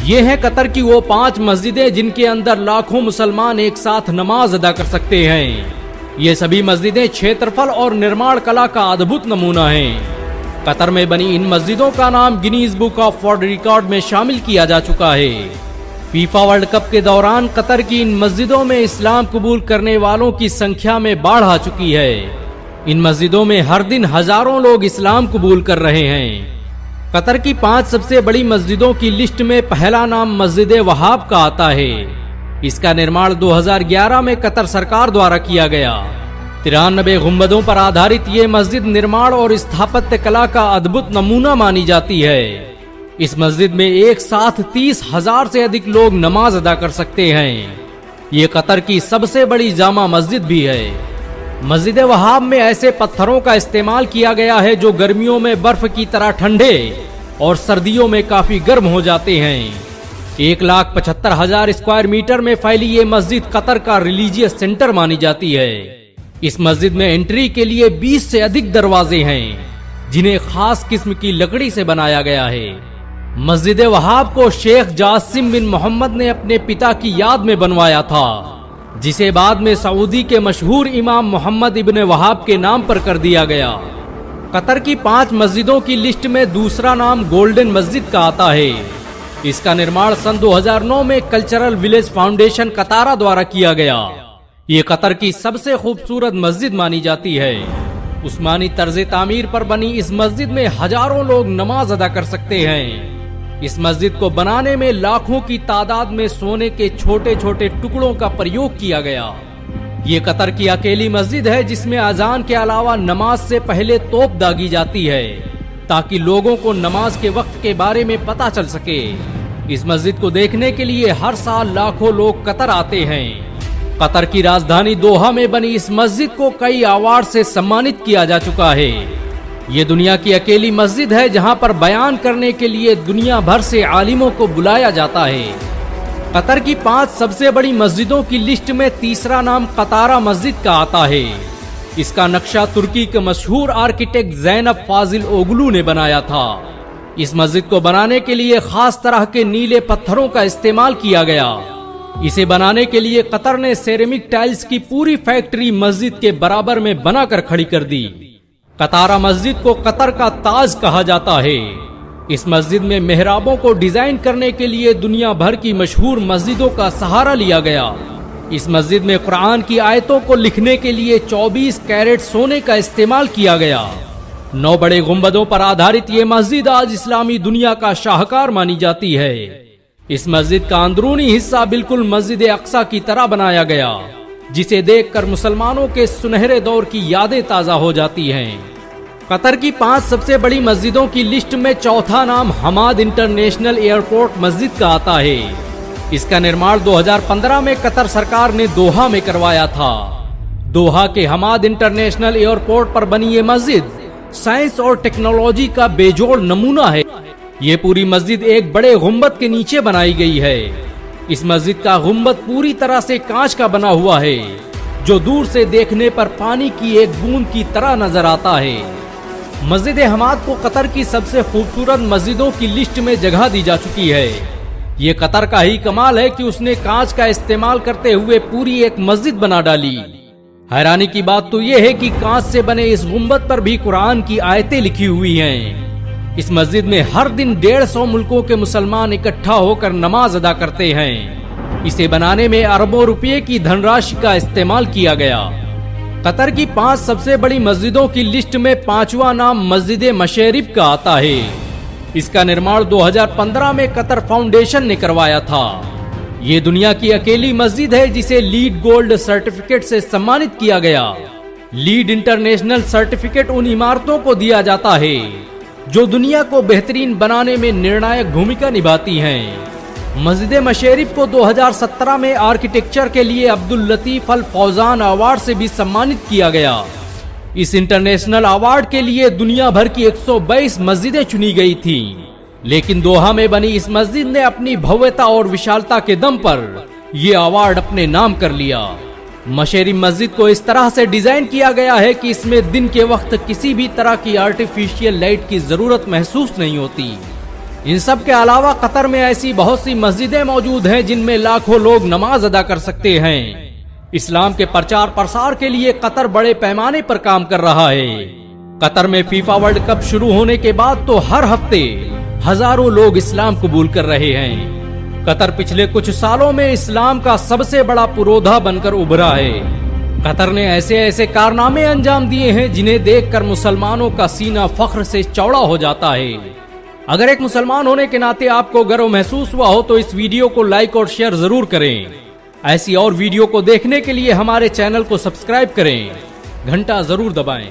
ये है कतर की वो 5 मस्जिदें जिनके अंदर लाखों मुसलमान एक साथ नमाज अदा कर सकते हैं। ये सभी मस्जिदें क्षेत्रफल और निर्माण कला का अद्भुत नमूना हैं। कतर में बनी इन मस्जिदों का नाम Guinness book of world record में शामिल किया जा चुका है। फीफा वर्ल्ड कप के दौरान कतर की इन मस्जिदों में इस्लाम कबूल करने वालों की संख्या में बढ़ आ चुकी है। इन मस्जिदों में हर दिन हजारों लोग इस्लाम कबूल कर रहे हैं। कतर की 5 सबसे बड़ी मस्जिदों की लिस्ट में पहला नाम मस्जिद वहाब का आता है। इसका निर्माण 2011 में कतर सरकार द्वारा किया गया। 93 गुंबदों पर आधारित ये मस्जिद निर्माण और स्थापत्य कला का अद्भुत नमूना मानी जाती है। इस मस्जिद में एक साथ 30,000 से अधिक लोग नमाज अदा कर सकते हैं। ये कतर की सबसे बड़ी जामा मस्जिद भी है। मस्जिद वहाब में ऐसे पत्थरों का इस्तेमाल किया गया है जो गर्मियों में बर्फ की तरह ठंडे और सर्दियों में काफी गर्म हो जाते हैं। 1,75,000 स्क्वायर मीटर में फैली ये मस्जिद कतर का रिलीजियस सेंटर मानी जाती है। इस मस्जिद में एंट्री के लिए 20 से अधिक दरवाजे हैं, जिन्हें खास किस्म की लकड़ी से बनाया गया है। मस्जिद वहाब को शेख जासिम बिन मोहम्मद ने अपने पिता की याद में बनवाया था, जिसे बाद में सऊदी के मशहूर इमाम मोहम्मद इब्न वहाब के नाम पर कर दिया गया। कतर की 5 मस्जिदों की लिस्ट में दूसरा नाम गोल्डन मस्जिद का आता है। इसका निर्माण सन 2009 में कल्चरल विलेज फाउंडेशन कतारा द्वारा किया गया। ये कतर की सबसे खूबसूरत मस्जिद मानी जाती है। उस्मानी तर्ज तामीर पर बनी इस मस्जिद में हजारों लोग नमाज अदा कर सकते हैं। इस मस्जिद को बनाने में लाखों की तादाद में सोने के छोटे छोटे टुकड़ों का प्रयोग किया गया। ये कतर की अकेली मस्जिद है जिसमें अजान के अलावा नमाज से पहले तोप दागी जाती है, ताकि लोगों को नमाज के वक्त के बारे में पता चल सके। इस मस्जिद को देखने के लिए हर साल लाखों लोग कतर आते हैं। कतर की राजधानी दोहा में बनी इस मस्जिद को कई अवार्ड से सम्मानित किया जा चुका है। ये दुनिया की अकेली मस्जिद है जहां पर बयान करने के लिए दुनिया भर से आलिमों को बुलाया जाता है। कतर की 5 सबसे बड़ी मस्जिदों की लिस्ट में तीसरा नाम कतारा मस्जिद का आता है। इसका नक्शा तुर्की के मशहूर आर्किटेक्ट ज़ैनब फाजिल ओगलू ने बनाया था। इस मस्जिद को बनाने के लिए खास तरह के नीले पत्थरों का इस्तेमाल किया गया। इसे बनाने के लिए कतर ने सेरेमिक टाइल्स की पूरी फैक्ट्री मस्जिद के बराबर में बनाकर खड़ी कर दी। कतारा मस्जिद को कतर का ताज कहा जाता है। इस मस्जिद में मेहराबों को डिजाइन करने के लिए दुनिया भर की मशहूर मस्जिदों का सहारा लिया गया। इस मस्जिद में कुरान की आयतों को लिखने के लिए 24 कैरेट सोने का इस्तेमाल किया गया। 9 बड़े गुंबदों पर आधारित ये मस्जिद आज इस्लामी दुनिया का शाहकार मानी जाती है। इस मस्जिद का अंदरूनी हिस्सा बिल्कुल मस्जिद अक्सा की तरह बनाया गया, जिसे देखकर मुसलमानों के सुनहरे दौर की यादें ताजा हो जाती हैं। कतर की 5 सबसे बड़ी मस्जिदों की लिस्ट में चौथा नाम हमाद इंटरनेशनल एयरपोर्ट मस्जिद का आता है। इसका निर्माण 2015 में कतर सरकार ने दोहा में करवाया था। दोहा के हमाद इंटरनेशनल एयरपोर्ट पर बनी ये मस्जिद साइंस और टेक्नोलॉजी का बेजोड़ नमूना है। ये पूरी मस्जिद एक बड़े गुंबद के नीचे बनाई गई है। इस मस्जिद का गुंबद पूरी तरह से कांच का बना हुआ है, जो दूर से देखने पर पानी की एक बूंद की तरह नजर आता है। मस्जिद हमाद को कतर की सबसे खूबसूरत मस्जिदों की लिस्ट में जगह दी जा चुकी है। ये कतर का ही कमाल है कि उसने कांच का इस्तेमाल करते हुए पूरी एक मस्जिद बना डाली। हैरानी की बात तो यह है कि कांच से बने इस गुंबद पर भी कुरान की आयतें लिखी हुई हैं। इस मस्जिद में हर दिन 150 मुल्कों के मुसलमान इकट्ठा होकर नमाज अदा करते हैं। इसे बनाने में अरबों रुपये की धनराशि का इस्तेमाल किया गया। कतर की 5 सबसे बड़ी मस्जिदों की लिस्ट में 5वां नाम मस्जिद मशरिब का आता है। इसका निर्माण 2015 में कतर फाउंडेशन ने करवाया था। ये दुनिया की अकेली मस्जिद है जिसे लीड गोल्ड सर्टिफिकेट से सम्मानित किया गया। लीड इंटरनेशनल सर्टिफिकेट उन इमारतों को दिया जाता है जो दुनिया को बेहतरीन बनाने में निर्णायक भूमिका निभाती हैं। मस्जिद मशरिब को 2017 में आर्किटेक्चर के लिए अब्दुल लतीफ अल फौजान अवार्ड से भी सम्मानित किया गया। इस इंटरनेशनल अवार्ड के लिए दुनिया भर की 122 मस्जिदें चुनी गई थीं, लेकिन दोहा में बनी इस मस्जिद ने अपनी भव्यता और विशालता के दम पर यह अवार्ड अपने नाम कर लिया। मशरिब मस्जिद को इस तरह से डिजाइन किया गया है कि इसमें दिन के वक्त किसी भी तरह की आर्टिफिशियल लाइट की जरूरत महसूस नहीं होती। इन सब के अलावा कतर में ऐसी बहुत सी मस्जिदें मौजूद हैं जिनमें लाखों लोग नमाज अदा कर सकते हैं। इस्लाम के प्रचार प्रसार के लिए कतर बड़े पैमाने पर काम कर रहा है। कतर में फीफा वर्ल्ड कप शुरू होने के बाद तो हर हफ्ते हजारों लोग इस्लाम कबूल कर रहे हैं। कतर पिछले कुछ सालों में इस्लाम का सबसे बड़ा पुरोधा बनकर उभरा है। कतर ने ऐसे ऐसे कारनामे अंजाम दिए हैं जिन्हें देखकर मुसलमानों का सीना फख्र से चौड़ा हो जाता है। अगर एक मुसलमान होने के नाते आपको गर्व महसूस हुआ हो तो इस वीडियो को लाइक और शेयर जरूर करें। ऐसी और वीडियो को देखने के लिए हमारे चैनल को सब्सक्राइब करें, घंटा जरूर दबाएं।